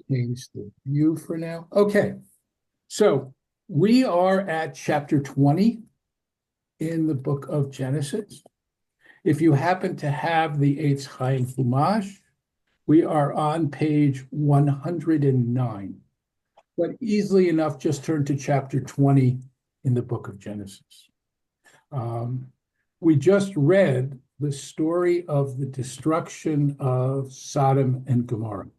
Change the view for now. Okay, so we are at chapter 20 in the book of Genesis. If you happen to have the Eitz Chaim Chumash, we are on page 109. But easily enough, just turn to chapter 20 in the book of Genesis. We just read the story of the destruction of Sodom and Gomorrah,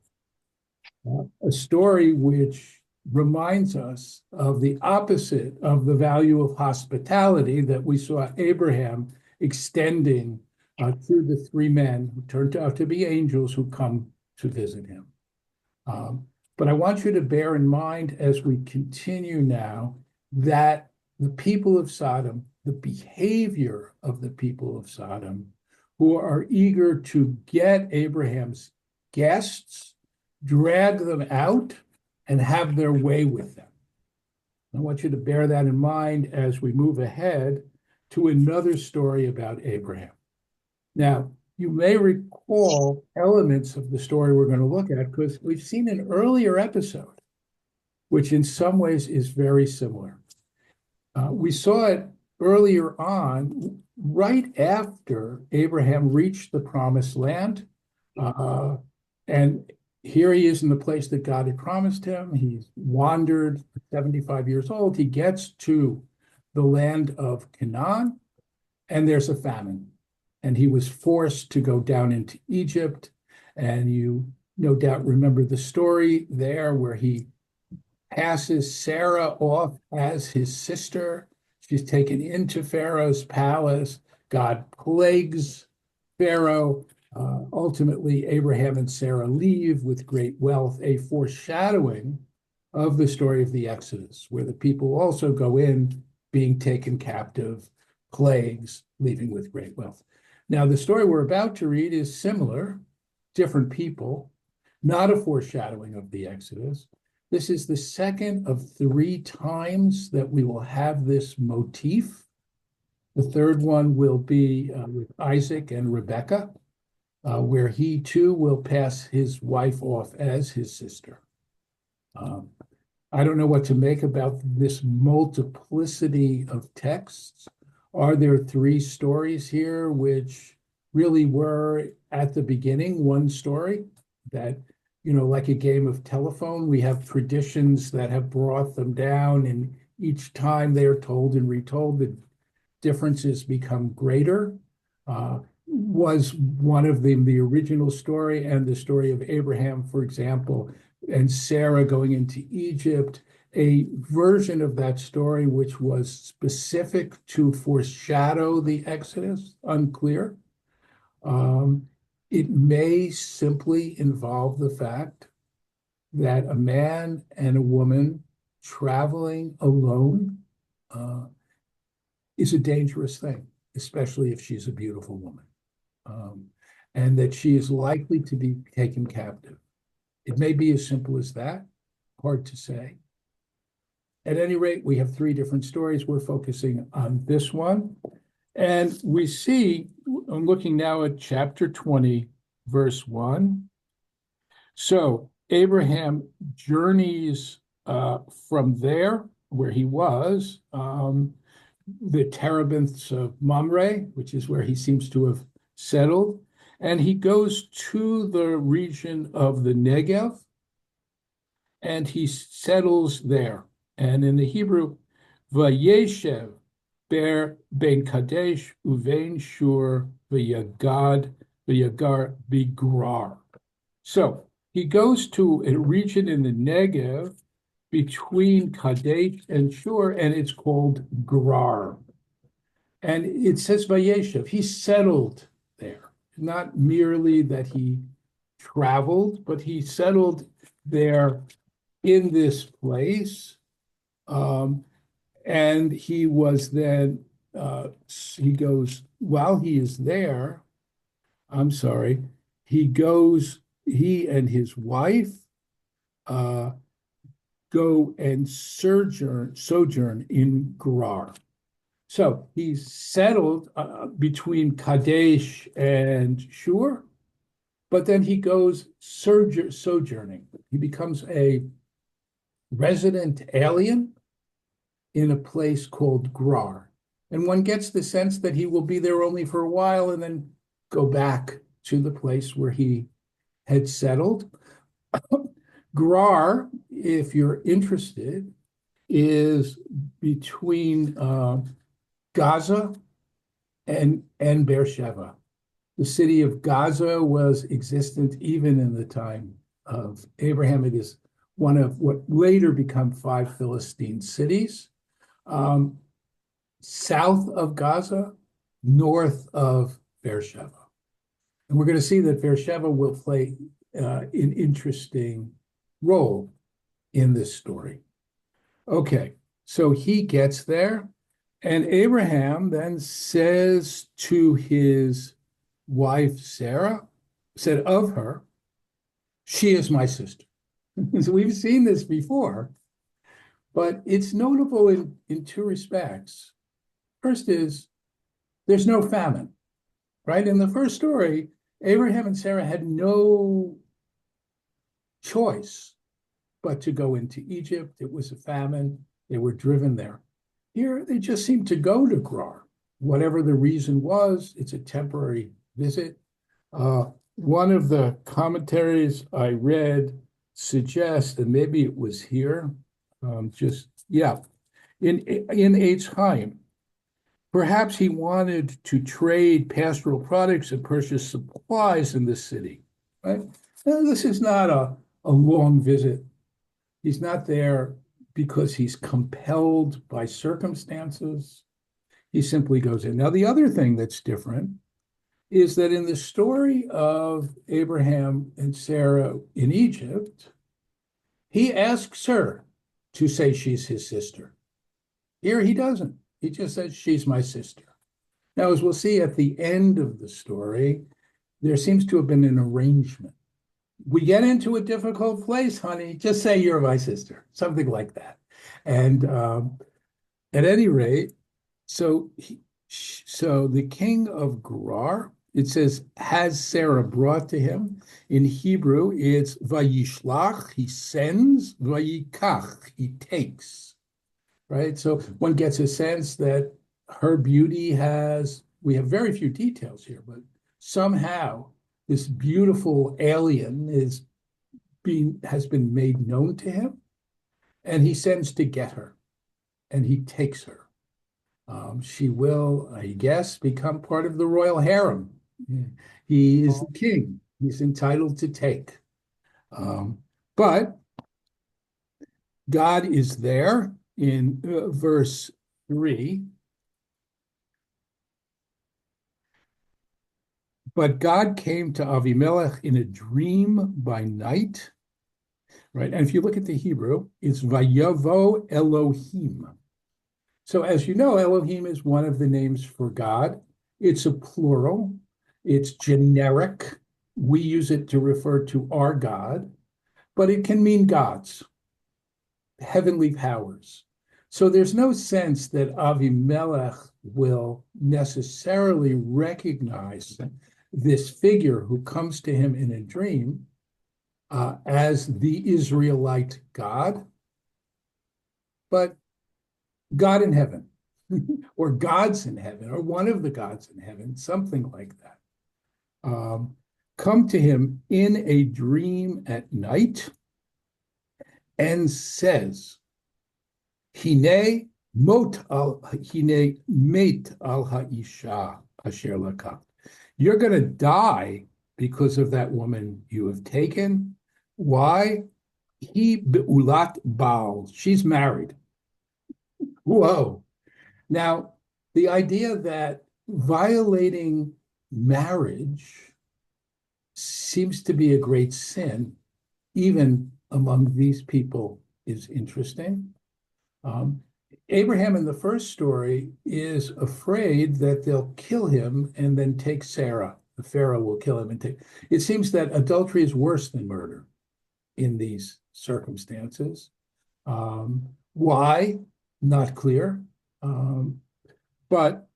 a story which reminds us of the opposite of the value of hospitality that we saw Abraham extending to the three men who turned out to be angels who come to visit him. But I want you to bear in mind as we continue now that the people of Sodom, the behavior of the people of Sodom, who are eager to get Abraham's guests, drag them out, and have their way with them. I want you to bear that in mind as we move ahead to another story about Abraham. Now, you may recall elements of the story we're going to look at because we've seen an earlier episode, which in some ways is very similar. We saw it earlier on, right after Abraham reached the promised land. And here he is in the place that God had promised him. He's wandered 75 years old. He gets to the land of Canaan, and there's a famine. And he was forced to go down into Egypt. And you no doubt remember the story there where he passes Sarah off as his sister. She's taken into Pharaoh's palace. God plagues Pharaoh. Ultimately, Abraham and Sarah leave with great wealth, a foreshadowing of the story of the Exodus, where the people also go in being taken captive, plagues, leaving with great wealth. Now, the story we're about to read is similar, different people, not a foreshadowing of the Exodus. This is the second of three times that we will have this motif. The third one will be with Isaac and Rebekah, where he too will pass his wife off as his sister. I don't know what to make about this multiplicity of texts. Are there three stories here which really were at the beginning one story that, like a game of telephone, we have traditions that have brought them down, and each time they are told and retold, the differences become greater? Was one of them the original story and the story of Abraham, for example, and Sarah going into Egypt, a version of that story which was specific to foreshadow the Exodus? Unclear. It may simply involve the fact that a man and a woman traveling alone is a dangerous thing, especially if she's a beautiful woman, and that she is likely to be taken captive. It may be as simple as that, hard to say. At any rate, we have three different stories. We're focusing on this one. And we see, I'm looking now at chapter 20, verse 1. So Abraham journeys from there, where he was, the terebinths of Mamre, which is where he seems to have settled, and he goes to the region of the Negev, and he settles there. And in the Hebrew, Vayeshev ber ben Kadesh uvein Shur v'yagar bigrar. So he goes to a region in the Negev between Kadesh and Shur, and it's called Gerar. And it says Vayeshev, he settled there. Not merely that he traveled, but he settled there in this place. And he was then, he goes, while he is there, he and his wife go and sojourn in Gerar. So he's settled between Kadesh and Shur, but then he goes sojourning. He becomes a resident alien in a place called Gerar. And one gets the sense that he will be there only for a while and then go back to the place where he had settled. Gerar, if you're interested, is between Gaza and Beersheba. The city of Gaza was existent even in the time of Abraham. It is one of what later become 5 Philistine cities. South of Gaza, north of Beersheba. And we're going to see that Beersheba will play an interesting role in this story. Okay, so he gets there, and Abraham then says to his wife Sarah, said of her, she is my sister. So we've seen this before, but it's notable in 2 respects. First is there's no famine, right? In the first story, Abraham and Sarah had no choice but to go into Egypt. It was a famine. They were driven there. Here, they just seem to go to Gerar. Whatever the reason was, it's a temporary visit. One of the commentaries I read suggests, and maybe it was here, in Eitz Chaim, perhaps he wanted to trade pastoral products and purchase supplies in the city, right? Now, this is not a long visit. He's not there because he's compelled by circumstances. He simply goes in. Now, the other thing that's different is that in the story of Abraham and Sarah in Egypt, he asks her to say she's his sister. Here he doesn't. He just says, she's my sister. Now, as we'll see at the end of the story, there seems to have been an arrangement. We get into a difficult place, honey, just say you're my sister, something like that. And at any rate, so the king of Gerar, it says, has Sarah brought to him. In Hebrew, it's vayishlach, he sends, vayikach, he takes, right? So one gets a sense that her beauty we have very few details here, but somehow this beautiful alien has been made known to him, and he sends to get her, and he takes her. She will, I guess, become part of the royal harem. He is the king. He's entitled to take. But God is there in verse 3. But God came to Avimelech in a dream by night, right? And if you look at the Hebrew, it's Vayavo Elohim. So as you know, Elohim is one of the names for God. It's a plural. It's generic. We use it to refer to our God, but it can mean gods, heavenly powers. So there's no sense that Avimelech will necessarily recognize this figure who comes to him in a dream as the Israelite God, but God in heaven, or gods in heaven, or one of the gods in heaven, something like that, come to him in a dream at night and says, Hine met al ha'isha asher lakach. You're going to die because of that woman you have taken. Why? He beulat baal. She's married. Whoa. Now, the idea that violating marriage seems to be a great sin, even among these people, is interesting. Abraham in the first story is afraid that they'll kill him and then take Sarah. The Pharaoh will kill him and take. It seems that adultery is worse than murder in these circumstances. Why? Not clear. But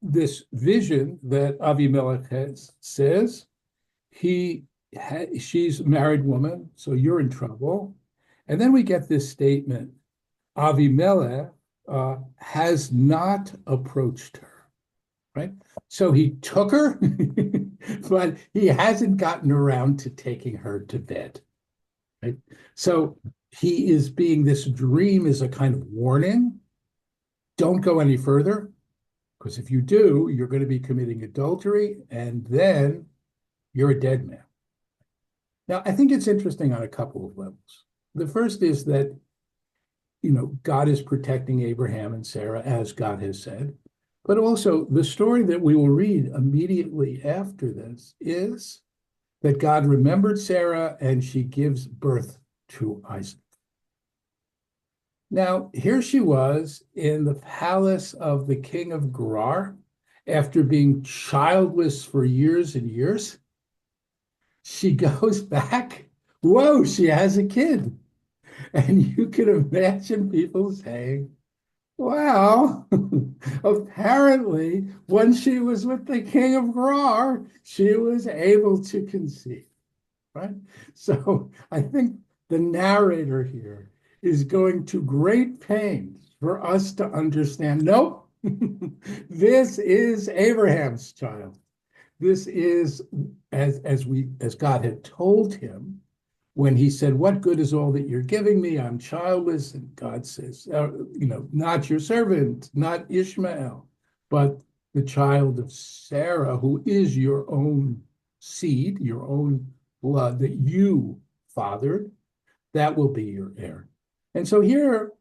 this vision that Avimelech has says, she's a married woman, so you're in trouble. And then we get this statement, Avimelech has not approached her, right? So he took her, but he hasn't gotten around to taking her to bed, right? So this dream is a kind of warning. Don't go any further, because if you do, you're going to be committing adultery, and then you're a dead man. Now, I think it's interesting on a couple of levels. The first is that, God is protecting Abraham and Sarah, as God has said. But also, the story that we will read immediately after this is that God remembered Sarah and she gives birth to Isaac. Now, here she was in the palace of the king of Gerar after being childless for years and years. She goes back. Whoa, she has a kid. And you can imagine people saying, well, apparently, when she was with the king of Gerar, she was able to conceive, right? So I think the narrator here is going to great pains for us to understand, nope, this is Abraham's child. This is as God had told him when he said, what good is all that you're giving me? I'm childless. And God says, not your servant, not Ishmael, but the child of Sarah, who is your own seed, your own blood that you fathered, that will be your heir. And so here,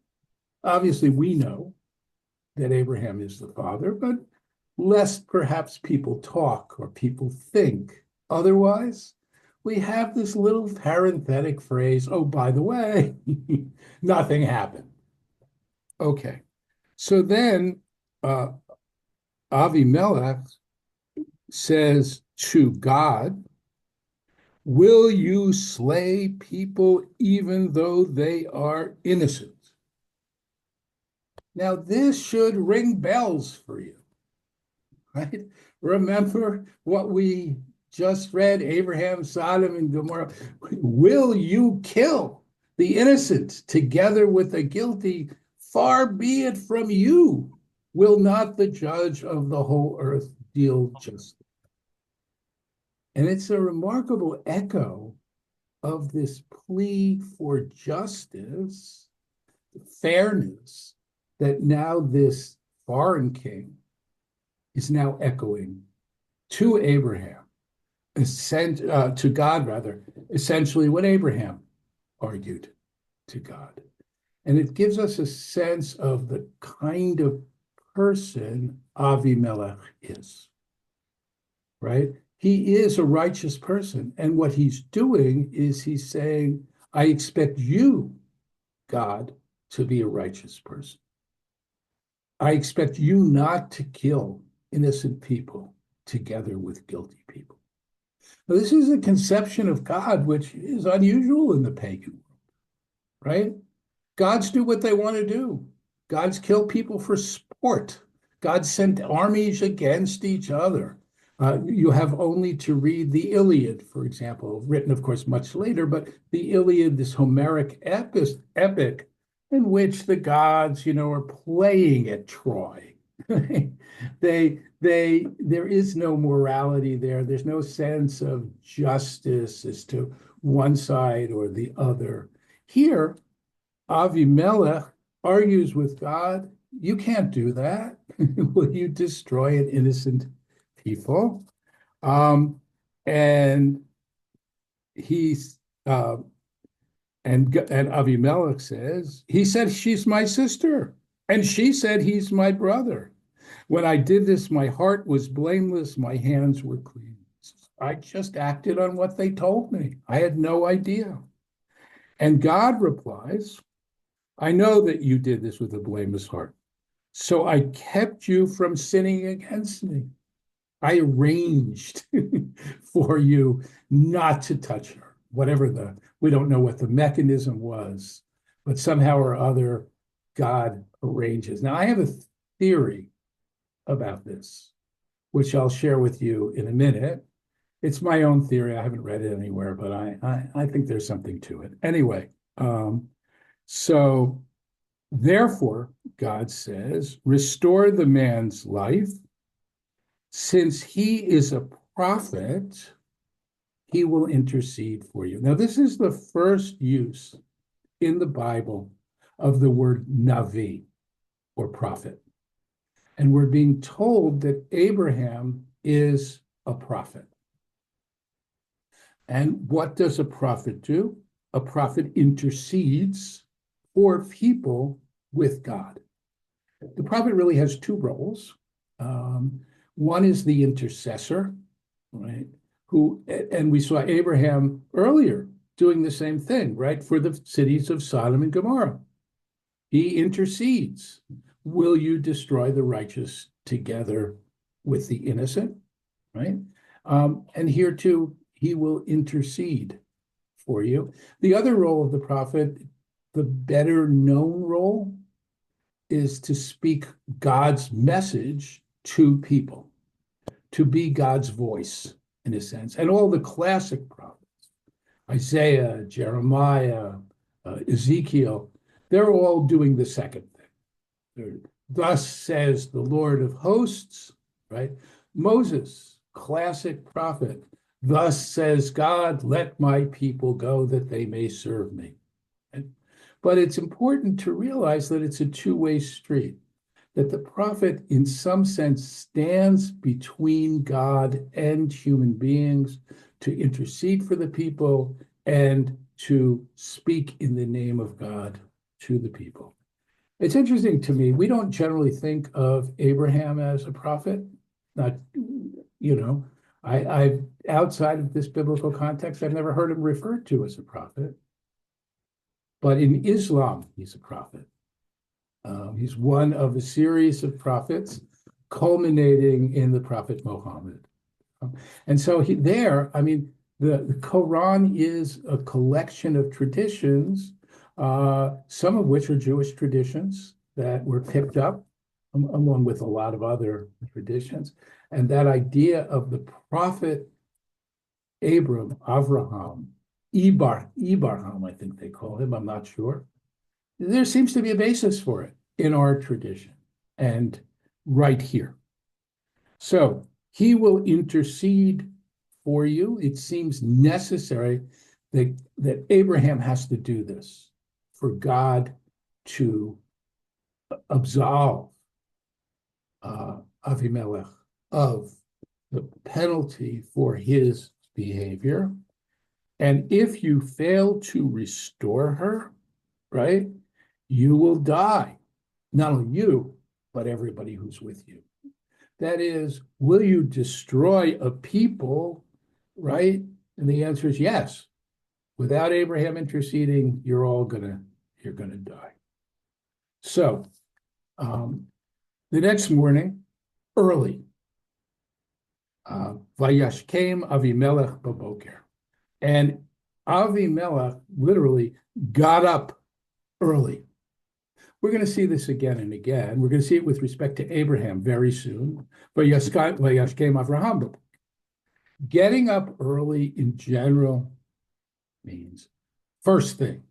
obviously, we know that Abraham is the father, but lest perhaps people talk or people think otherwise, we have this little parenthetic phrase, oh, by the way, nothing happened. Okay, so then Avimelech says to God, will you slay people even though they are innocent? Now, this should ring bells for you, right? Remember what we just read, Abraham, Sodom, and Gomorrah. Will you kill the innocent together with the guilty? Far be it from you. Will not the judge of the whole earth deal justly? And it's a remarkable echo of this plea for justice, fairness, that now this foreign king is now echoing to Abraham. To God, rather, essentially what Abraham argued to God. And it gives us a sense of the kind of person Avimelech is, right? He is a righteous person. And what he's doing is he's saying, I expect you, God, to be a righteous person. I expect you not to kill innocent people together with guilty people. Now, this is a conception of God which is unusual in the pagan world, right? Gods do what they want to do. Gods kill people for sport. God sent armies against each other. You have only to read the Iliad, for example, written, of course, much later, but the Iliad, this Homeric epic in which the gods, are playing at Troy. There is no morality there. There's no sense of justice as to one side or the other. Here, Avimelech argues with God, you can't do that. Will you destroy an innocent people? And he's and Avimelech says, he said, she's my sister. And she said, he's my brother. When I did this, my heart was blameless. My hands were clean. I just acted on what they told me. I had no idea. And God replies, I know that you did this with a blameless heart. So I kept you from sinning against me. I arranged for you not to touch her, we don't know what the mechanism was, but somehow or other, God arranges. Now, I have a theory about this, which I'll share with you in a minute. It's my own theory. I haven't read it anywhere, but I think there's something to it. Anyway, so therefore, God says, restore the man's life. Since he is a prophet, he will intercede for you. Now, this is the first use in the Bible of the word Navi or prophet. And we're being told that Abraham is a prophet. And what does a prophet do? A prophet intercedes for people with God. The prophet really has two roles. One is the intercessor, right? And we saw Abraham earlier doing the same thing, right? For the cities of Sodom and Gomorrah. He intercedes. Will you destroy the righteous together with the innocent, right? And here too, he will intercede for you. The other role of the prophet, the better known role, is to speak God's message to people, to be God's voice in a sense. And all the classic prophets, Isaiah, Jeremiah, Ezekiel, they're all doing the second thing. Thus says the Lord of hosts, right? Moses, classic prophet. Thus says God, let my people go that they may serve me. Right? But it's important to realize that it's a two-way street, that the prophet in some sense stands between God and human beings to intercede for the people and to speak in the name of God to the people. It's interesting to me, we don't generally think of Abraham as a prophet. Not, I've outside of this biblical context, I've never heard him referred to as a prophet. But in Islam, he's a prophet. He's one of a series of prophets, culminating in the prophet Muhammad. And so the Quran is a collection of traditions, some of which are Jewish traditions that were picked up along with a lot of other traditions. And that idea of the prophet Avraham, Ibrahim, I think they call him, I'm not sure. There seems to be a basis for it in our tradition and right here. So he will intercede for you. It seems necessary that Abraham has to do this for God to absolve Avimelech of the penalty for his behavior. And if you fail to restore her, right, you will die. Not only you, but everybody who's with you. That is, will you destroy a people, right? And the answer is yes. Without Abraham interceding, you're gonna die. So the next morning, early, Vayashkem Avimelech baboker. And Avimelech literally got up early. We're going to see this again and again. We're going to see it with respect to Abraham very soon. Vayashkem Avraham. Getting up early in general means first thing.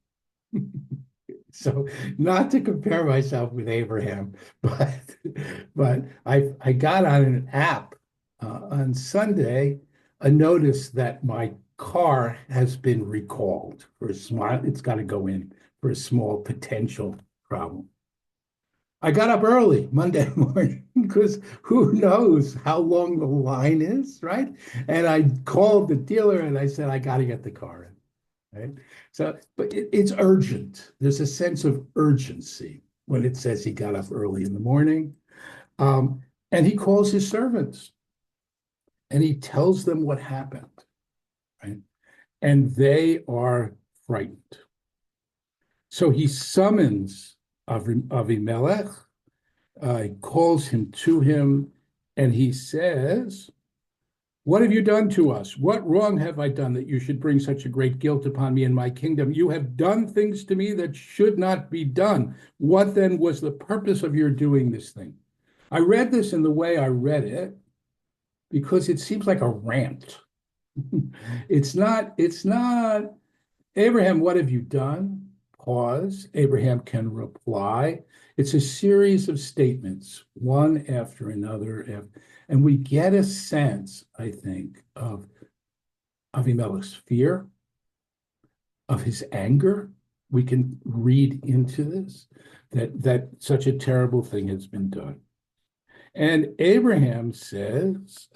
So not to compare myself with Abraham, but I got on an app on Sunday a notice that my car has been recalled for it's got to go in for a small potential problem. I got up early Monday morning because who knows how long the line is, right? And I called the dealer and I said, I got to get the car in, right? So, but it's urgent. There's a sense of urgency when it says he got up early in the morning. And he calls his servants and he tells them what happened, right? And they are frightened. So he summons Avimelech, he calls him to him, and he says, what have you done to us? What wrong have I done that you should bring such a great guilt upon me and my kingdom? You have done things to me that should not be done. What then was the purpose of your doing this thing? I read this in the way I read it because it seems like a rant. It's not, Abraham, what have you done? Pause. Abraham can reply. It's a series of statements, one after another. And we get a sense, I think, of Avimelech's fear, of his anger. We can read into this that such a terrible thing has been done. And Abraham says,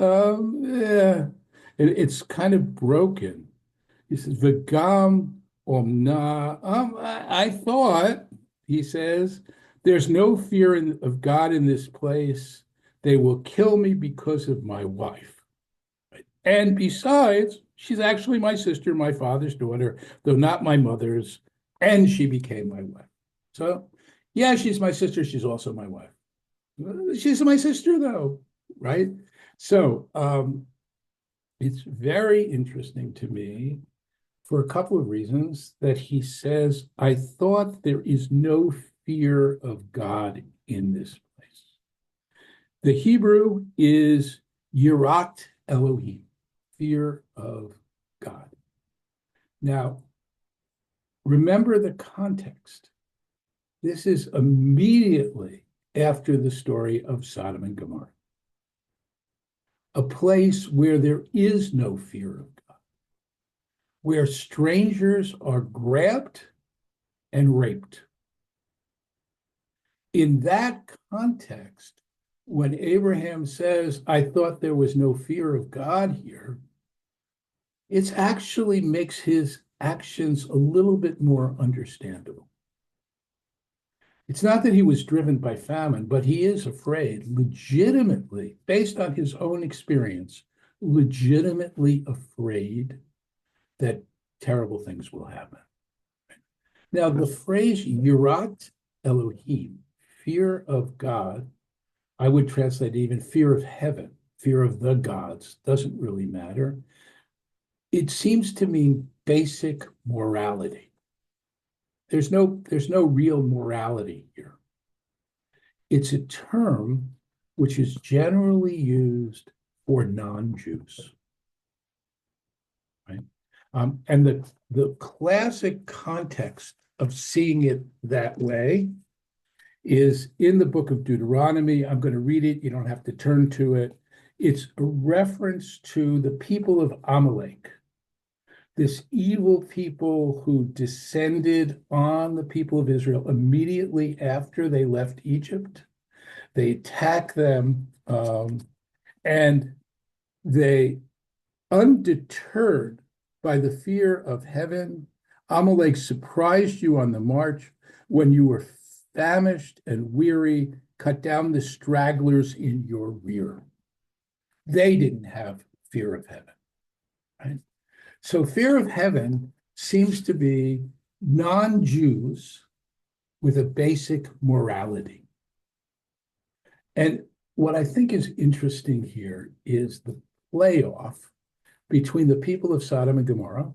it's kind of broken. He says, V'gam omna. I thought, he says, there's no fear of God in this place. They will kill me because of my wife. And besides, she's actually my sister, my father's daughter, though not my mother's, and she became my wife. So, yeah, she's my sister. She's also my wife. She's my sister, though, right? So, it's very interesting to me for a couple of reasons that he says, I thought there is no fear of God in this place. The Hebrew is Yirat Elohim, fear of God. Now, remember the context. This is immediately after the story of Sodom and Gomorrah, a place where there is no fear of God, where strangers are grabbed and raped. In that context, when Abraham says, I thought there was no fear of God here, it actually makes his actions a little bit more understandable. It's not that he was driven by famine, but he is afraid, legitimately, based on his own experience, legitimately afraid that terrible things will happen. Now, the phrase Yirat Elohim, fear of God, I would translate even fear of heaven, fear of the gods, doesn't really matter. It seems to mean basic morality. There's no real morality here. It's a term which is generally used for non-Jews, right? And the classic context of seeing it that way is in the book of Deuteronomy. I'm going to read it. You don't have to turn to it. It's a reference to the people of Amalek, this evil people who descended on the people of Israel immediately after they left Egypt. They attack them, and they, undeterred by the fear of heaven, Amalek surprised you on the march when you were famished and weary, cut down the stragglers in your rear. They didn't have fear of heaven, right? So fear of heaven seems to be non-Jews with a basic morality. And what I think is interesting here is the playoff between the people of Sodom and Gomorrah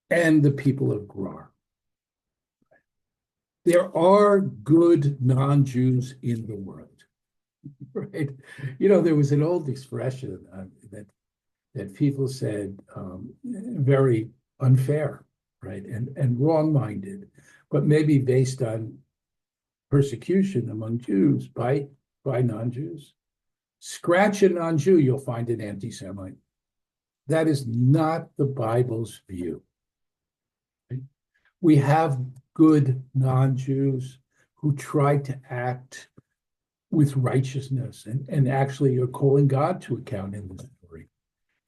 and the people of Gerar. There are good non-Jews in the world, right? You know, there was an old expression that people said, very unfair, right, and wrong-minded, but maybe based on persecution among Jews by non-Jews. Scratch a non-Jew, you'll find an anti-Semite. That is not the Bible's view. Right? We have good non-Jews who tried to act with righteousness and actually are calling God to account in the story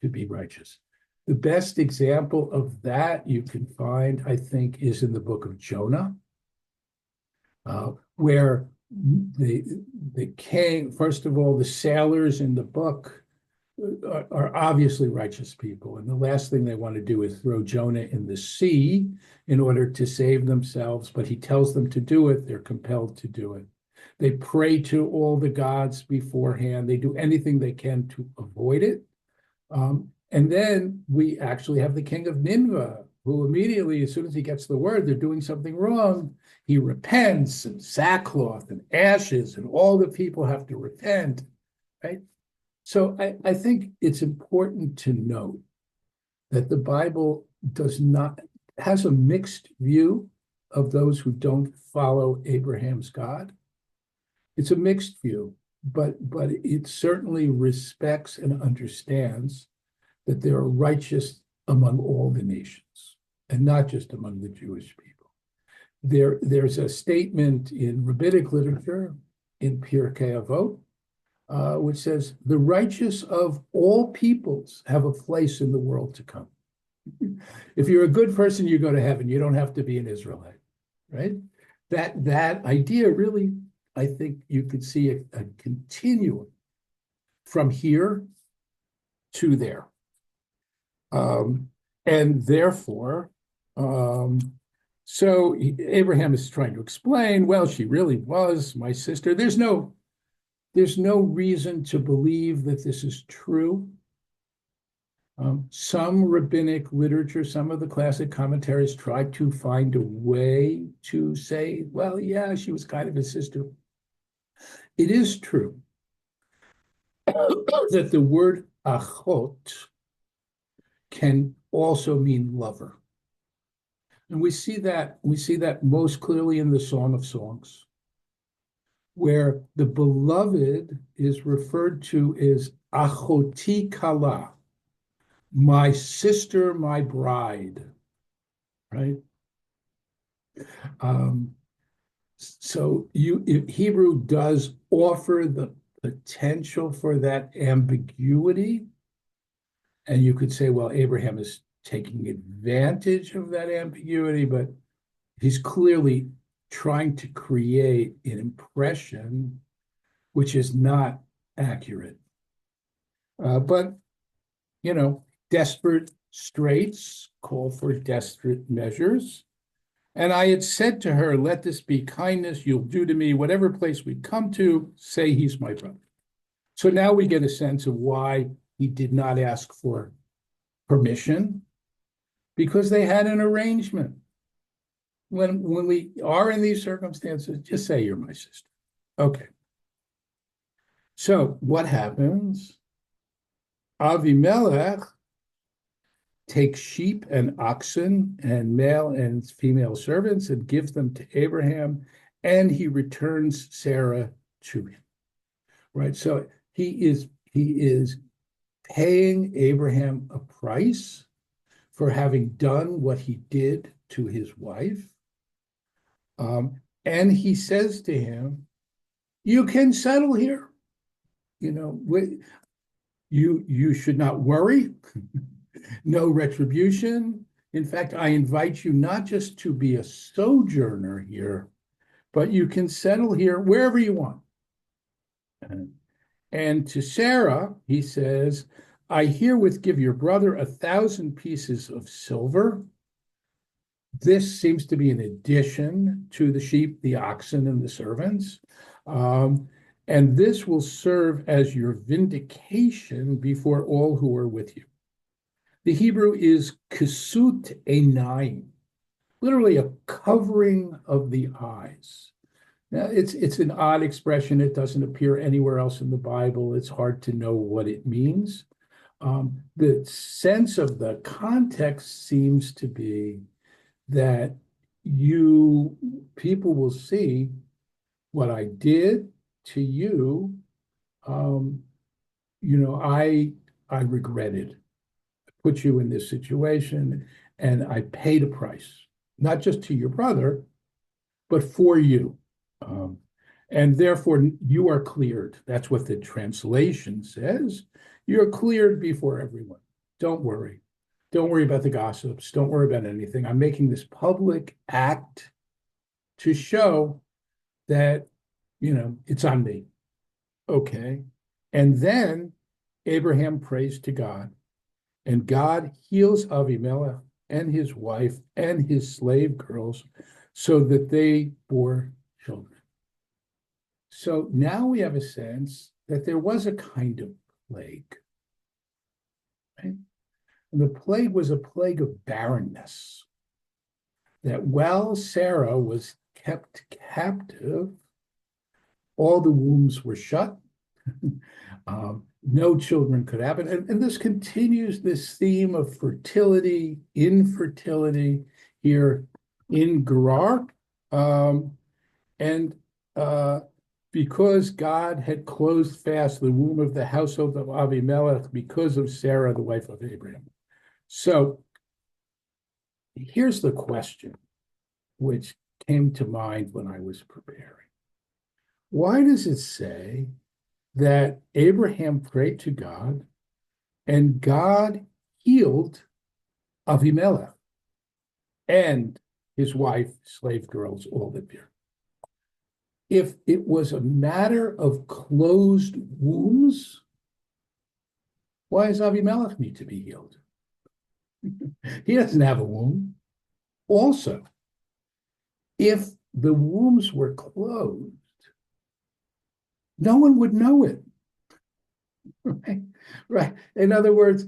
to be righteous. The best example of that you can find, I think, is in the book of Jonah, where the king, first of all, the sailors in the book are obviously righteous people. And the last thing they want to do is throw Jonah in the sea in order to save themselves. But he tells them to do it. They're compelled to do it. They pray to all the gods beforehand. They do anything they can to avoid it. And then we actually have the king of Nineveh, who immediately, as soon as he gets the word they're doing something wrong, he repents, and sackcloth and ashes, and all the people have to repent, right? So I think it's important to note that the Bible has a mixed view of those who don't follow Abraham's God. It's a mixed view, but it certainly respects and understands that there are righteous among all the nations, and not just among the Jewish people. There's a statement in rabbinic literature in Pirkei Avot, which says, the righteous of all peoples have a place in the world to come. If you're a good person, you go to heaven. You don't have to be an Israelite, right? That idea really, I think you could see a continuum from here to there. And therefore, so Abraham is trying to explain, well, she really was my sister. There's no reason to believe that this is true. Some rabbinic literature, some of the classic commentaries try to find a way to say, well, yeah, she was kind of his sister. It is true that the word achot can also mean lover. And we see that most clearly in the Song of Songs, where the beloved is referred to as achoti kala, my sister, my bride, right? So Hebrew does offer the potential for that ambiguity. And you could say, well, Abraham is taking advantage of that ambiguity, but he's clearly trying to create an impression which is not accurate. But, desperate straits call for desperate measures. And I had said to her, let this be kindness you'll do to me, whatever place we come to, say he's my brother. So now we get a sense of why he did not ask for permission, because they had an arrangement. When we are in these circumstances, just say you're my sister. Okay. So what happens? Avimelech takes sheep and oxen and male and female servants and gives them to Abraham, and he returns Sarah to him. Right. So he is paying Abraham a price for having done what he did to his wife. And he says to him, you can settle here. You should not worry. No retribution. In fact, I invite you not just to be a sojourner here, but you can settle here wherever you want. And to Sarah, he says, I herewith give your brother 1,000 pieces of silver. This seems to be an addition to the sheep, the oxen, and the servants. And this will serve as your vindication before all who are with you. The Hebrew is kisut einayim, literally a covering of the eyes. Now, it's an odd expression. It doesn't appear anywhere else in the Bible. It's hard to know what it means. The sense of the context seems to be that people will see what I did to you. I regretted. I put you in this situation, and I paid a price, not just to your brother, but for you. And therefore, you are cleared. That's what the translation says. You're cleared before everyone. Don't worry. Don't worry about the gossips. Don't worry about anything. I'm making this public act to show that, it's on me. Okay. And then Abraham prays to God, and God heals Avimelech and his wife and his slave girls so that they bore children. So now we have a sense that there was a kind of plague, right? And the plague was a plague of barrenness, that while Sarah was kept captive, all the wombs were shut, no children could happen. And this continues this theme of fertility, infertility here in Gerar. And because God had closed fast the womb of the household of Avimelech because of Sarah, the wife of Abraham. So here's the question which came to mind when I was preparing. Why does it say that Abraham prayed to God and God healed Avimelech and his wife, slave girls, all live here? If it was a matter of closed wombs, why does Avimelech need to be healed? He doesn't have a womb. Also, if the wombs were closed, no one would know it. Right? Right. In other words,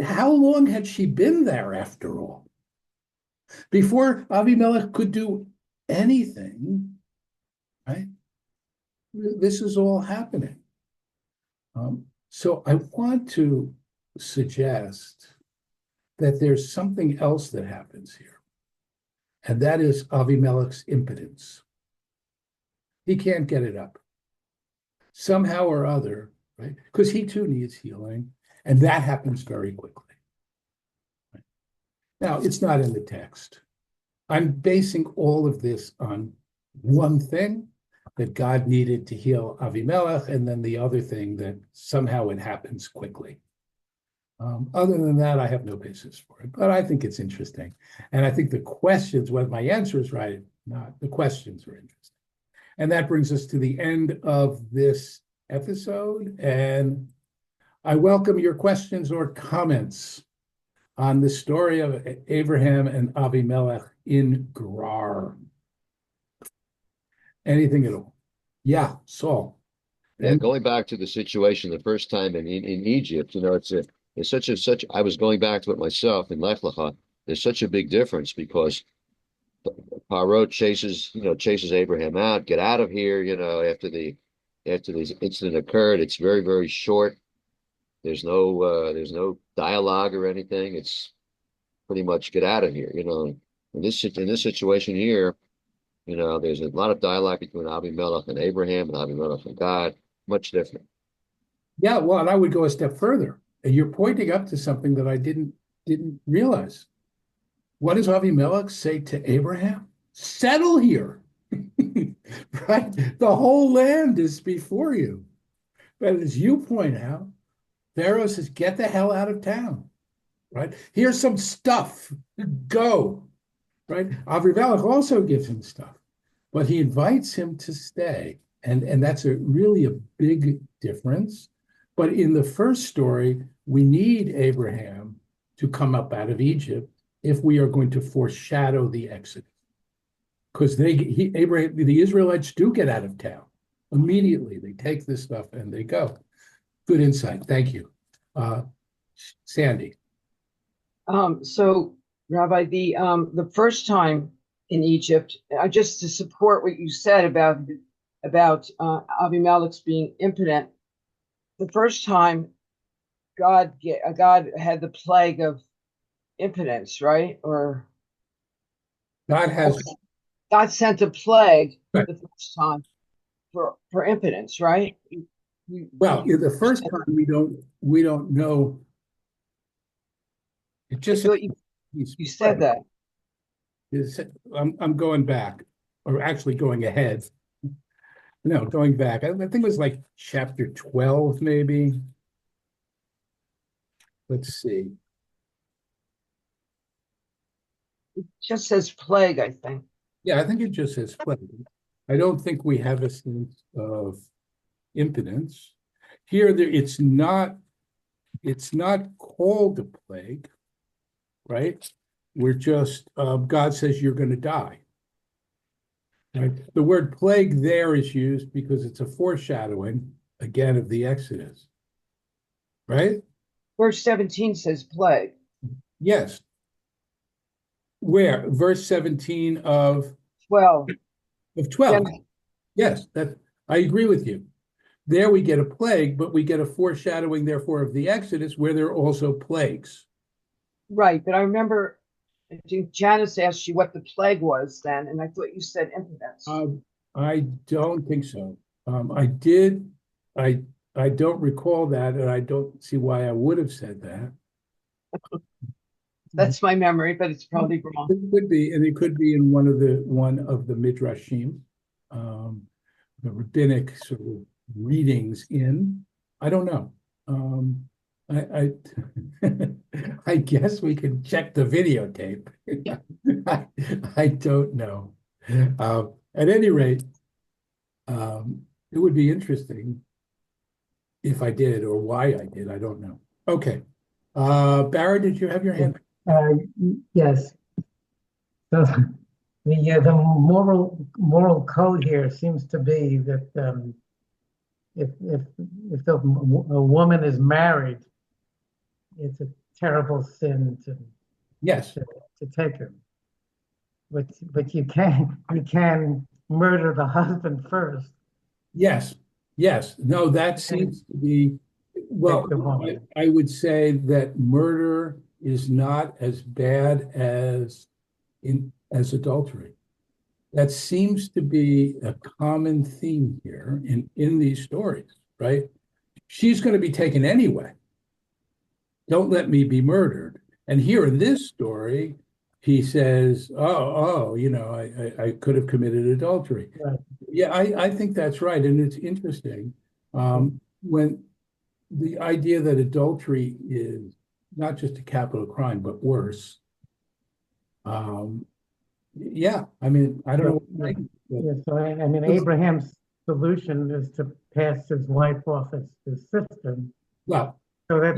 how long had she been there after all? Before Avimelech could do anything, right? This is all happening. So I want to suggest that there's something else that happens here, and that is Avimelech's impotence. He can't get it up. Somehow or other, right? Because he too needs healing, and that happens very quickly. Right? Now, it's not in the text. I'm basing all of this on one thing, that God needed to heal Avimelech, and then the other thing that somehow it happens quickly. Other than that, I have no basis for it, but I think it's interesting. And I think the questions, whether my answer is right or not, the questions are interesting. And that brings us to the end of this episode. And I welcome your questions or comments on the story of Abraham and Avimelech in Gerar. Anything at all? Yeah, Saul. Yeah, going back to the situation the first time in Egypt, it's such. I was going back to it myself in Lech Lecha. There's such a big difference because Paro chases Abraham out, get out of here. After the incident occurred, it's very short. There's no dialogue or anything. It's pretty much get out of here. In this situation here, there's a lot of dialogue between Abimelech and Abraham and Abimelech and God. Much different. Yeah, well, and I would go a step further. And you're pointing up to something that I didn't realize. What does Avimelech say to Abraham? Settle here, right? The whole land is before you. But as you point out, Pharaoh says, get the hell out of town, right? Here's some stuff, go, right? Avimelech also gives him stuff, but he invites him to stay. And that's really a big difference. But in the first story, we need Abraham to come up out of Egypt if we are going to foreshadow the Exodus. Because the Israelites do get out of town immediately. They take this stuff and they go. Good insight. Thank you. Sandy. So, Rabbi, the first time in Egypt, just to support what you said about Abimelech's being impotent, the first time God had the plague of impotence, right? Or God sent a plague Right. the first time for impotence, right? Well, the first time we don't know. It just you said that. I'm going back, or actually going ahead. No, going back. I think it was like chapter 12, maybe. Let's see. It just says plague, I think. Yeah, I think it just says plague. I don't think we have a sense of impotence. Here, it's not called a plague, right? We're just, God says you're going to die. Right? The word plague there is used because it's a foreshadowing, again, of the Exodus, right? Verse 17 says plague. Yes. Where? Verse 17 of 12. Of 12. Yes, I agree with you. There we get a plague, but we get a foreshadowing, therefore, of the Exodus where there are also plagues. Right, but I remember, I think Janice asked you what the plague was then, and I thought you said impotence. I don't think so. I don't recall that, and I don't see why I would have said that. That's my memory, but it's probably wrong. It could be, and it could be in one of the midrashim, the rabbinic sort of readings in. I don't know. I I guess we can check the videotape. I don't know. At any rate, it would be interesting if I did or why I did. I don't know. Okay. Barry, did you have your hand? Yes. So the moral code here seems to be that if a woman is married, it's a terrible sin Yes. to take her. But you can murder the husband first. Yes. Yes. No, that seems to be, well, I would say that murder is not as bad as adultery. That seems to be a common theme here in these stories, right? She's going to be taken anyway. Don't let me be murdered. And here in this story, he says, oh, I could have committed adultery. Right. Yeah, I think that's right. And it's interesting when the idea that adultery is not just a capital crime, but worse. Yeah, I mean, I don't know. Yeah, so I mean, Abraham's solution is to pass his wife off as his sister. Well, so then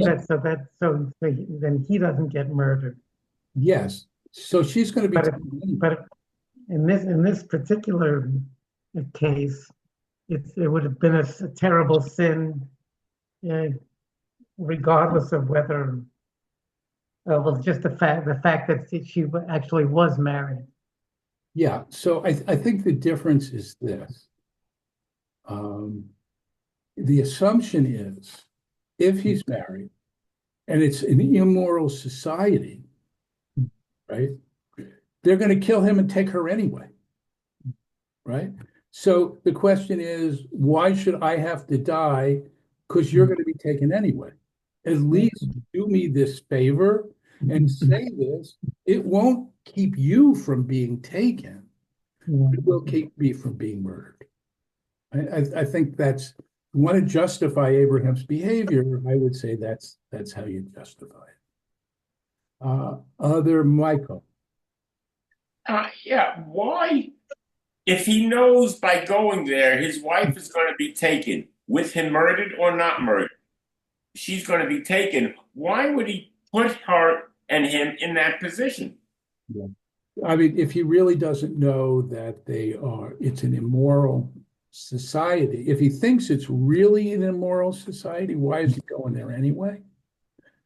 he doesn't get murdered. Yes. So she's going to be. But in this particular case, it would have been a terrible sin, regardless of whether. Well, just the fact that she actually was married. Yeah. So I think the difference is this. The assumption is if he's married and it's an immoral society, right? They're going to kill him and take her anyway, right? So the question is, why should I have to die? Because you're going to be taken anyway. At least do me this favor and say this. It won't keep you from being taken. It will keep me from being murdered. I think that's, you want to justify Abraham's behavior, I would say that's how you justify it. Other Michael. Yeah, why? If he knows by going there, his wife is going to be taken, with him murdered or not murdered, she's going to be taken. Why would he put her and him in that position? Yeah. I mean, if he really doesn't know that it's an immoral society, if he thinks it's really an immoral society, why is he going there anyway?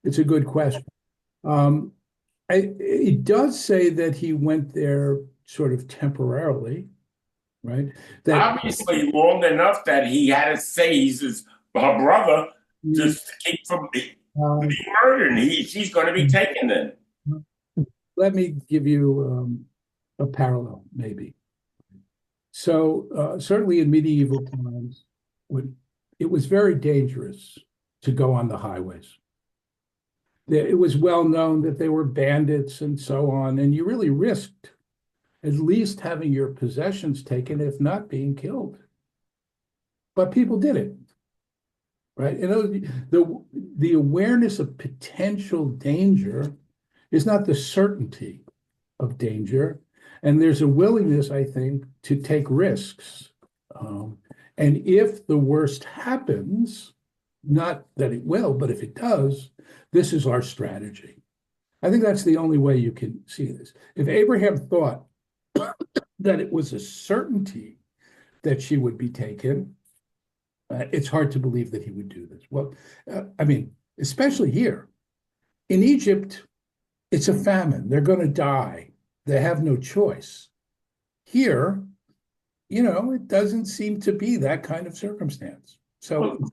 It's a good question. It does say that he went there sort of temporarily, right? That obviously long enough that he had to say he's her brother just to keep from being murdered. And she's going to be taken then. Let me give you a parallel, maybe. So certainly in medieval times, it was very dangerous to go on the highways. It was well known that they were bandits and so on, and you really risked at least having your possessions taken, if not being killed. But people did it, right? The awareness of potential danger is not the certainty of danger. And there's a willingness, I think, to take risks. And if the worst happens, not that it will, but if it does, this is our strategy. I think that's the only way you can see this. If Abraham thought that it was a certainty that she would be taken, it's hard to believe that he would do this. Well, I mean, especially here. In Egypt, it's a famine. They're going to die. They have no choice. Here, it doesn't seem to be that kind of circumstance. So it's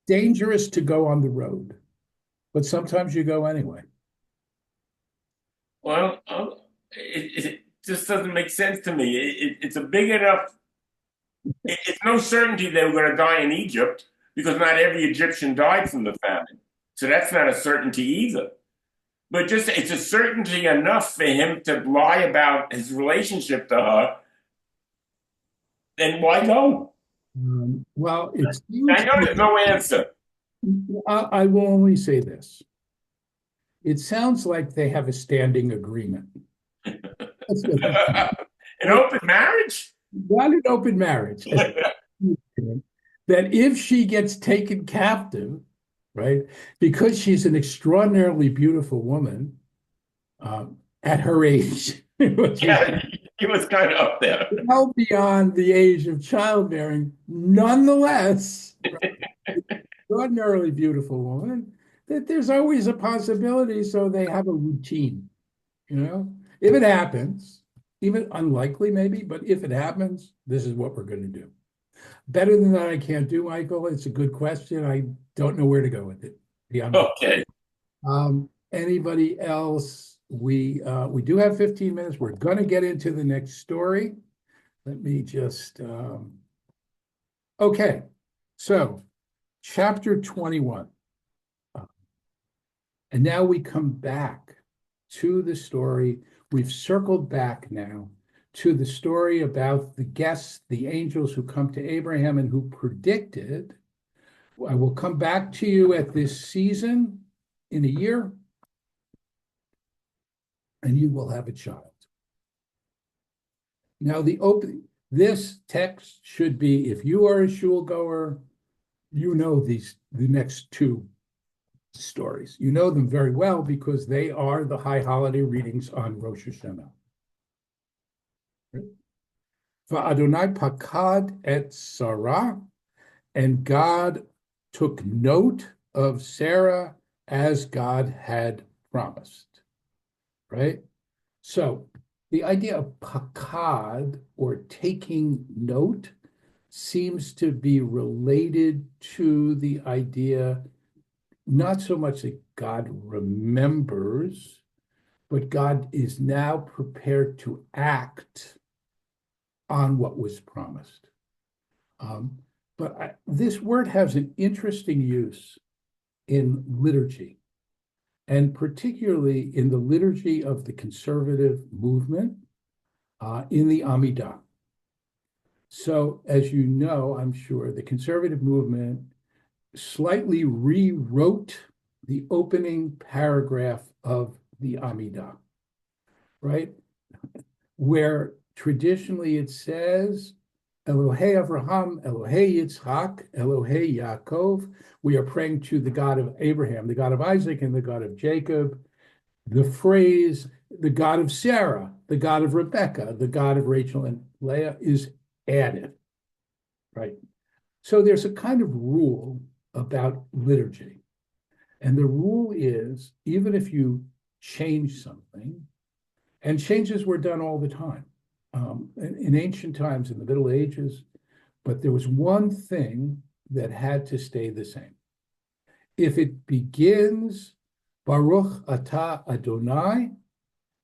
dangerous to go on the road, but sometimes you go anyway. Well, it just doesn't make sense to me. It's a big enough. It's no certainty they were going to die in Egypt because not every Egyptian died from the famine. So that's not a certainty either. But just it's a certainty enough for him to lie about his relationship to her. Then why go? Well, it I seems know there's no answer. I will only say this. It sounds like they have a standing agreement. That's what it is. An open marriage? Not an open marriage. That if she gets taken captive, right, because she's an extraordinarily beautiful woman at her age, which Yeah, he was kind of up there. is well beyond the age of childbearing, nonetheless, extraordinarily beautiful woman, that there's always a possibility, so they have a routine, If it happens, even unlikely maybe, but if it happens, this is what we're going to do. Better than that, I can't do, Michael. It's a good question. I don't know where to go with it. Okay. Anybody else? We do have 15 minutes. We're going to get into the next story. Let me just okay. So chapter 21. And now we come back to the story. We've circled back now to the story about the guests, the angels who come to Abraham and who predicted, I will come back to you at this season in a year, and you will have a child. Now, this text should be, if you are a shul goer, you know the next two stories. You know them very well because they are the high holiday readings on Rosh Hashanah. Va'adonai pakad et Sarah, and God took note of Sarah as God had promised, right? So the idea of pakad, or taking note, seems to be related to the idea not so much that God remembers, but God is now prepared to act on what was promised. But this word has an interesting use in liturgy, and particularly in the liturgy of the conservative movement in the Amidah. So, as you know, I'm sure, the conservative movement slightly rewrote the opening paragraph of the Amidah, right? Where traditionally it says, Elohei Avraham, Elohei Yitzchak, Elohei Yaakov. We are praying to the God of Abraham, the God of Isaac, and the God of Jacob. The phrase, the God of Sarah, the God of Rebekah, the God of Rachel and Leah, is added, right? So there's a kind of rule about liturgy. And the rule is, even if you change something, and changes were done all the time, in ancient times, in the Middle Ages, but there was one thing that had to stay the same. If it begins, Baruch Atah Adonai,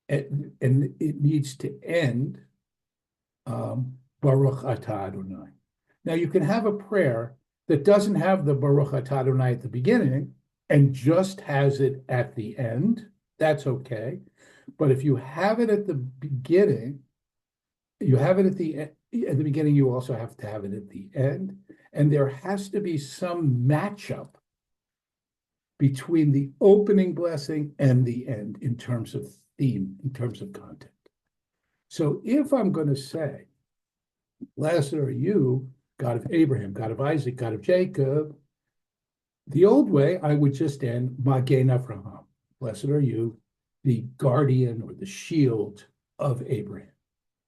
and it needs to end, Baruch Atah Adonai. Now, you can have a prayer that doesn't have the Baruch Atah Adonai at the beginning and just has it at the end. That's okay. But if you have it at the beginning, you have it at the beginning, you also have to have it at the end. And there has to be some matchup between the opening blessing and the end in terms of theme, in terms of content. So if I'm going to say, blessed are you, God of Abraham, God of Isaac, God of Jacob, the old way, I would just end Magen Avraham. Blessed are you, the guardian or the shield of Abraham,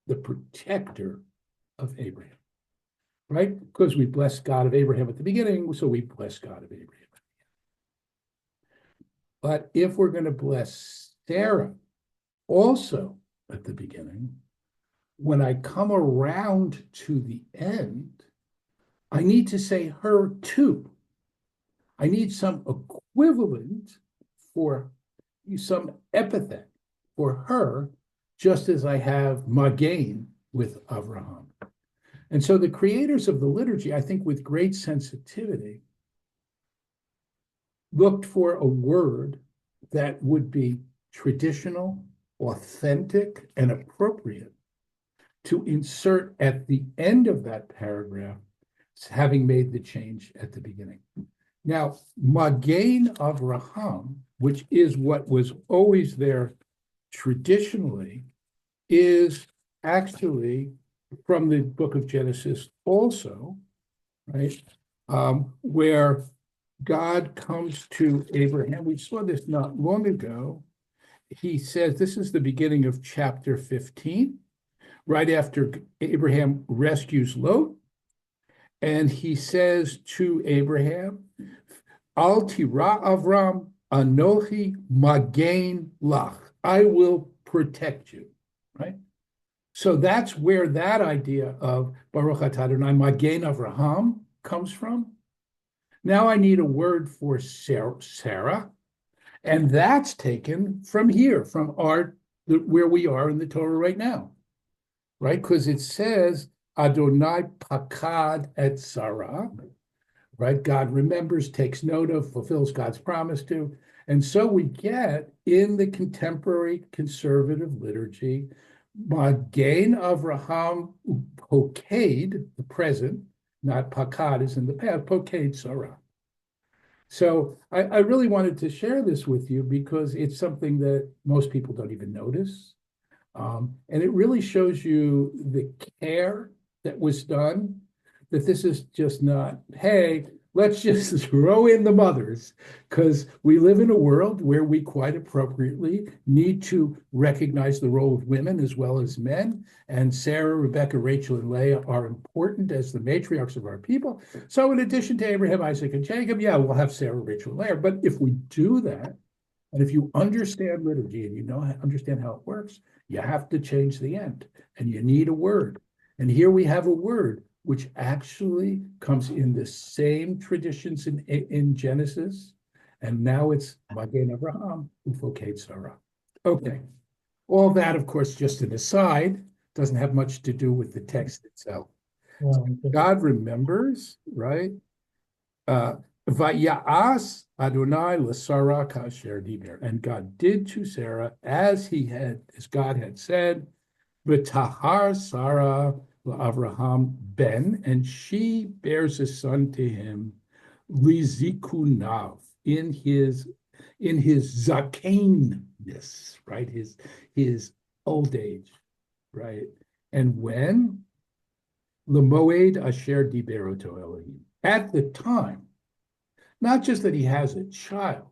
the protector of Abraham, right? Because we bless God of Abraham at the beginning, so we bless God of Abraham. But if we're going to bless Sarah also at the beginning, when I come around to the end, I need to say her too. I need some equivalent for some epithet for her, just as I have Magain with Avraham. And so the creators of the liturgy, I think with great sensitivity, looked for a word that would be traditional, authentic, and appropriate to insert at the end of that paragraph, having made the change at the beginning. Now, Magain Avraham, which is what was always there traditionally, is actually from the book of Genesis also, right? Where God comes to Abraham. We saw this not long ago. He says, this is the beginning of chapter 15, right after Abraham rescues Lot. And he says to Abraham, Al tira Avram, anochi magain lach. I will protect you, right? So that's where that idea of Baruch atah Adonai magain Avraham comes from. Now I need a word for Sarah, and that's taken from here, from where we are in the Torah right now, right? Because it says Adonai pakad et Sarah, right? God remembers, takes note of, fulfills God's promise to. And so we get in the contemporary conservative liturgy, Magain Avraham Poked, the present, not Pakad is in the past, Poked Sarah. So I really wanted to share this with you because it's something that most people don't even notice. And it really shows you the care that was done, that this is just not, hey, let's just throw in the mothers, because we live in a world where we quite appropriately need to recognize the role of women as well as men. And Sarah, Rebecca, Rachel, and Leah are important as the matriarchs of our people. So in addition to Abraham, Isaac, and Jacob, yeah, we'll have Sarah, Rachel, and Leah. But if we do that, and if you understand liturgy and you understand how it works, you have to change the end, and you need a word. And here we have a word which actually comes in the same traditions in Genesis, and now it's Magen Avraham, Ufoked Sarah. Okay, all that, of course, just an aside, doesn't have much to do with the text itself. God remembers, right? Vayas Adonai l'Sarah kasher diber, and God did to Sarah as God had said, v'tahar Sarah Avraham ben, and she bears a son to him, lizikunav, in his zakainness, right? His old age, right? And when Lemoed asher diberoto Elohim, at the time, not just that he has a child,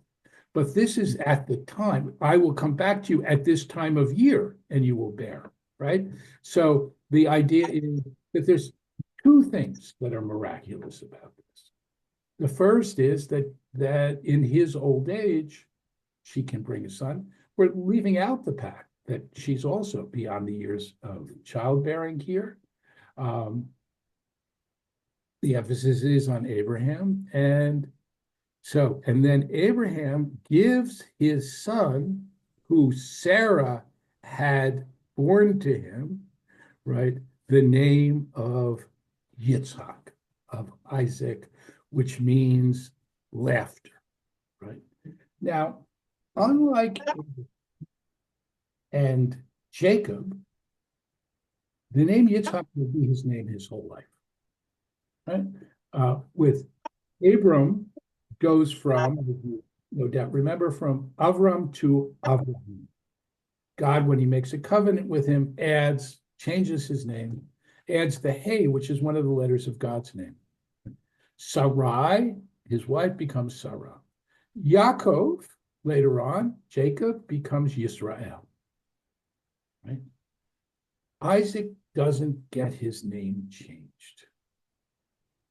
but this is at the time. I will come back to you at this time of year, and you will bear, right? So the idea is that there's two things that are miraculous about this. The first is that in his old age, she can bring a son. We're leaving out the fact that she's also beyond the years of childbearing here. The emphasis is on Abraham, and then Abraham gives his son, who Sarah had born to him, right, the name of Yitzhak, of Isaac, which means laughter, right? Now, unlike and Jacob, the name Yitzhak will be his name his whole life, right? With Abram, goes from, no doubt, remember, from Avram to Avraham. God, when he makes a covenant with him, changes his name, adds the Hey, which is one of the letters of God's name. Sarai, his wife, becomes Sarah. Yaakov, later on, Jacob, becomes Yisrael. Right? Isaac doesn't get his name changed.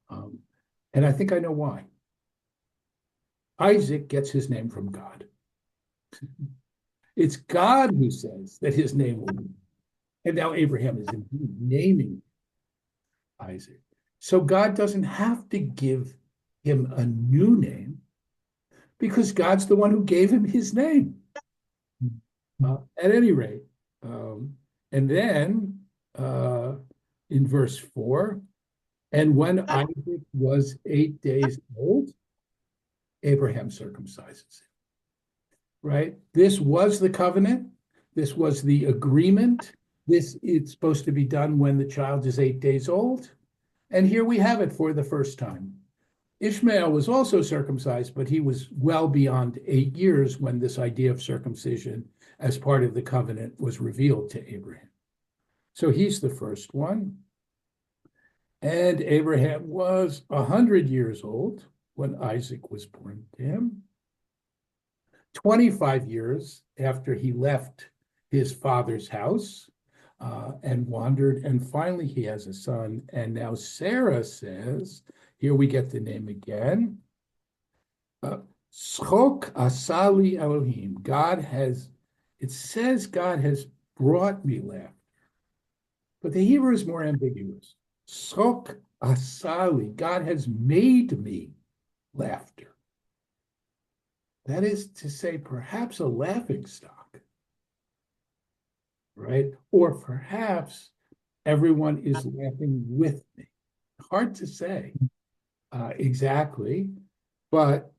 And I think I know why. Isaac gets his name from God. It's God who says that his name will be. And now Abraham is indeed naming Isaac. So God doesn't have to give him a new name because God's the one who gave him his name. At any rate, and then in verse 4, and when Isaac was 8 days old, Abraham circumcises him. Right? This was the covenant. This was the agreement. It's supposed to be done when the child is 8 days old. And here we have it for the first time. Ishmael was also circumcised, but he was well beyond 8 years when this idea of circumcision as part of the covenant was revealed to Abraham. So he's the first one. And Abraham was 100 years old when Isaac was born to him. 25 years after he left his father's house and wandered, and finally he has a son. And now Sarah says, here we get the name again, Schok Asali Elohim. It says God has brought me laughter. But the Hebrew is more ambiguous. Schok Asali, God has made me laughter. That is to say, perhaps a laughing stock, right? Or perhaps everyone is laughing with me. Hard to say exactly, but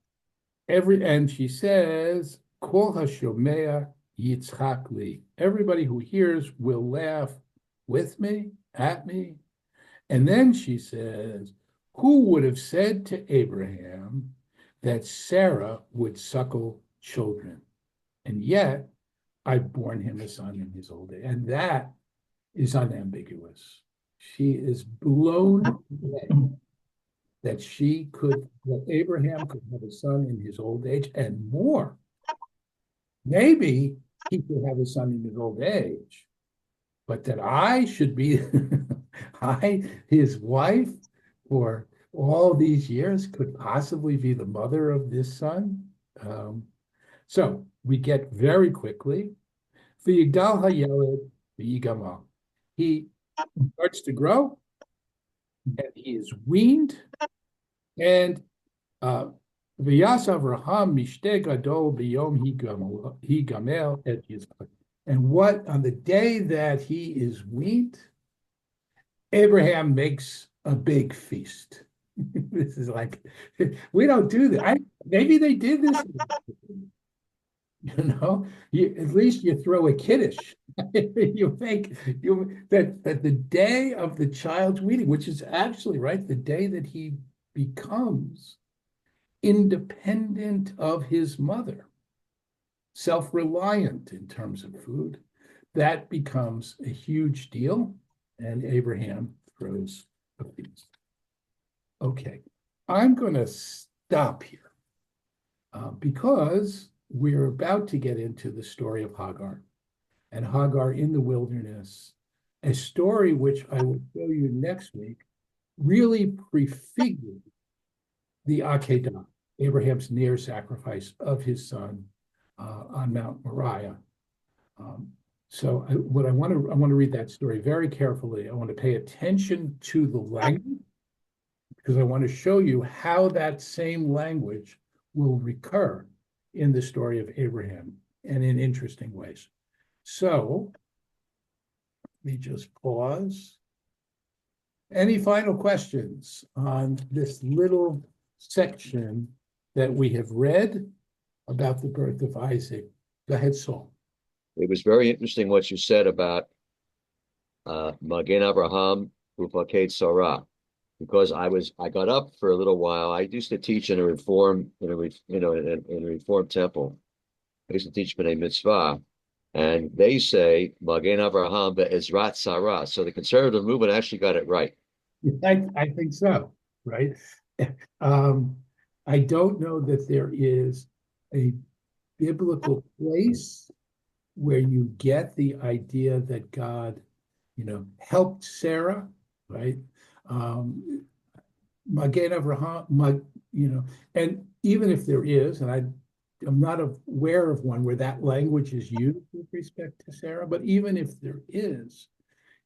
and she says, Kol hashomea yitzchak li. Everybody who hears will laugh with me, at me. And then she says, who would have said to Abraham that Sarah would suckle children? And yet I've borne him a son in his old age. And that is unambiguous. She is blown away that Abraham could have a son in his old age and more. Maybe he could have a son in his old age, but that I should be his wife for all these years, could possibly be the mother of this son. So we get very quickly, V'yigdal hayeled v'yigamal. He starts to grow, and he is weaned, and V'yas Avraham mishte gadol b'yom higamel et Yitzchak. And what, on the day that he is weaned, Abraham makes a big feast. This is like, we don't do that. Maybe they did this. At least you throw a kiddush. You think that the day of the child's weaning, which is actually right, the day that he becomes independent of his mother, self-reliant in terms of food, that becomes a huge deal, and Abraham throws a feast. Okay, I'm going to stop here because we're about to get into the story of Hagar and Hagar in the wilderness, a story which I will show you next week, really prefigured the Akedah, Abraham's near sacrifice of his son on Mount Moriah. So I want to read that story very carefully. I want to pay attention to the language because I want to show you how that same language will recur in the story of Abraham and in interesting ways. So let me just pause. Any final questions on this little section that we have read about the birth of Isaac? Go ahead, Saul. It was very interesting what you said about Magen Avraham Ufaket Sarah, because I got up for a little while. I used to teach in a reform in a reform temple. I used to teach B'nai Mitzvah, and they say Magen Avraham be'ezrat Sarah. So the conservative movement actually got it right. I think so, right? I don't know that there is a biblical place where you get the idea that God, helped Sarah, right? Magen Avraham, and even if there is, and I'm not aware of one where that language is used with respect to Sarah, but even if there is,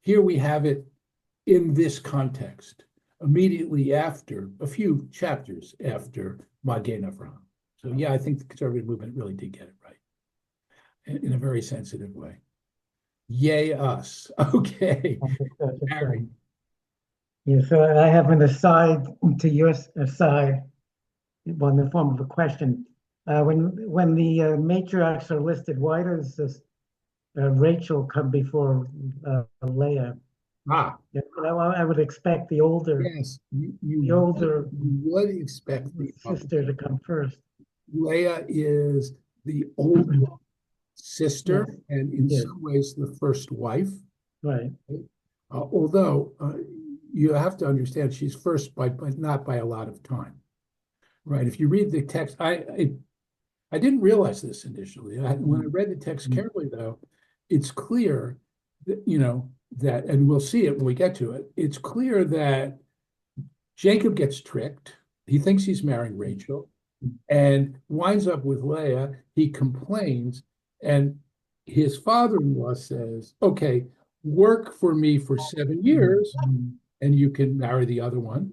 here we have it in this context immediately after, a few chapters after Magen Avraham. So yeah, I think the conservative movement really did get it right in a very sensitive way. Yay us. Okay. Harry. Yeah, so I have an aside to your aside, in the form of a question. When the matriarchs are listed, why does this Rachel come before Leah? Ah, Yeah, I would expect the older yes, the older you would expect the sister to come first. Leah is the older sister, Yes, and in yes. some ways the first wife. Right. Although you have to understand she's first but not by a lot of time, right? If you read the text, I didn't realize this initially. When I read the text carefully, though, it's clear that that, and we'll see it when we get to it. It's clear that Jacob gets tricked. He thinks he's marrying Rachel, and winds up with Leah. He complains, and his father-in-law says, "Okay, work for me for 7 years, and you can marry the other one."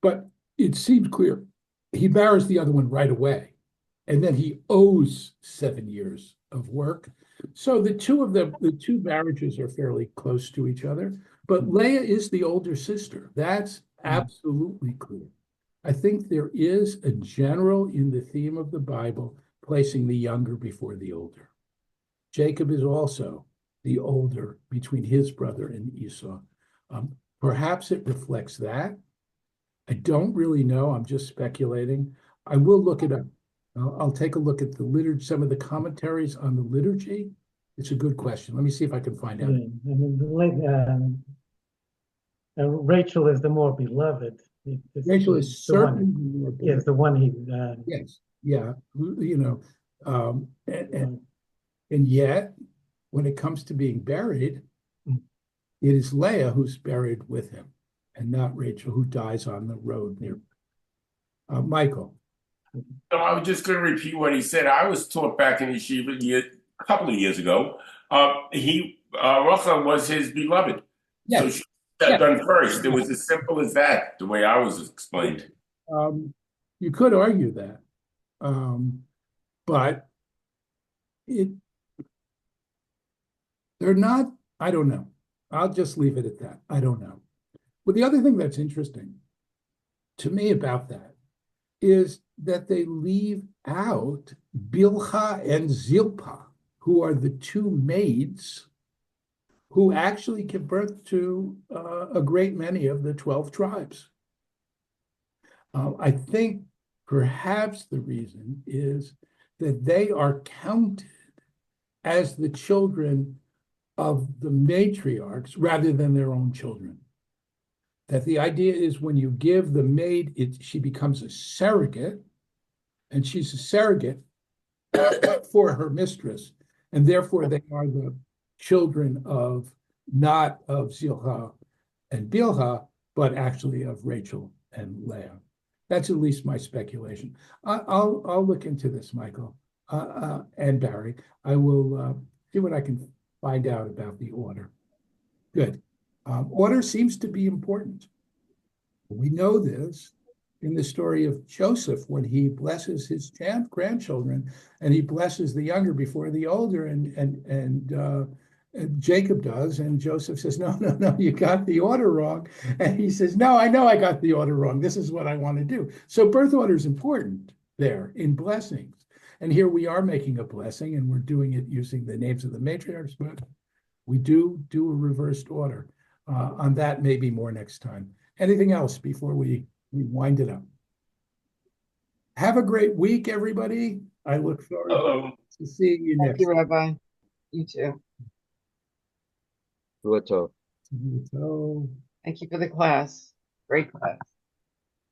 But it seems clear he marries the other one right away, and then he owes 7 years of work. So the two marriages are fairly close to each other. But Leah is the older sister. That's absolutely clear. I think there is a general in the theme of the Bible placing the younger before the older. Jacob is also the older between his brother and Esau. Perhaps it reflects that. I don't really know. I'm just speculating. I will look it up. I'll take a look at the liturgy, some of the commentaries on the liturgy. It's a good question. Let me see if I can find out. Yeah. I mean, Rachel is the more beloved. Rachel is certainly more Is the one he. Yes, yeah, and yet, when it comes to being buried, it is Leah who's buried with him, and not Rachel, who dies on the road near. Michael. No, I was just going to repeat what he said. I was taught back in yeshiva a couple of years ago. Rachel was his beloved, so Yes. she got done first. It was as simple as that, the way I was explained. You could argue that, but they're not. I don't know. I'll just leave it at that. I don't know. But the other thing that's interesting to me about that is that they leave out Bilhah and Zilpah, who are the two maids who actually give birth to a great many of the 12 tribes. I think perhaps the reason is that they are counted as the children of the matriarchs rather than their own children. That the idea is when you give the maid, she becomes a surrogate, and she's a surrogate for her mistress, and therefore they are the children of not of Zilpah and Bilhah, but actually of Rachel and Leah. That's at least my speculation. I'll look into this, Michael and Barry. I will see what I can find out about the order. Good. Order seems to be important. We know this in the story of Joseph when he blesses his grandchildren, and he blesses the younger before the older, and Jacob does, and Joseph says, no, you got the order wrong. And he says, no, I know I got the order wrong. This is what I want to do. So birth order is important there in blessings. And here we are making a blessing, and we're doing it using the names of the matriarchs, but we do a reversed order. On that, maybe more next time. Anything else before we wind it up? Have a great week, everybody. I look forward to seeing you next. Thank you, Rabbi. You too. Good talk. So, Thank you for the class. Great class.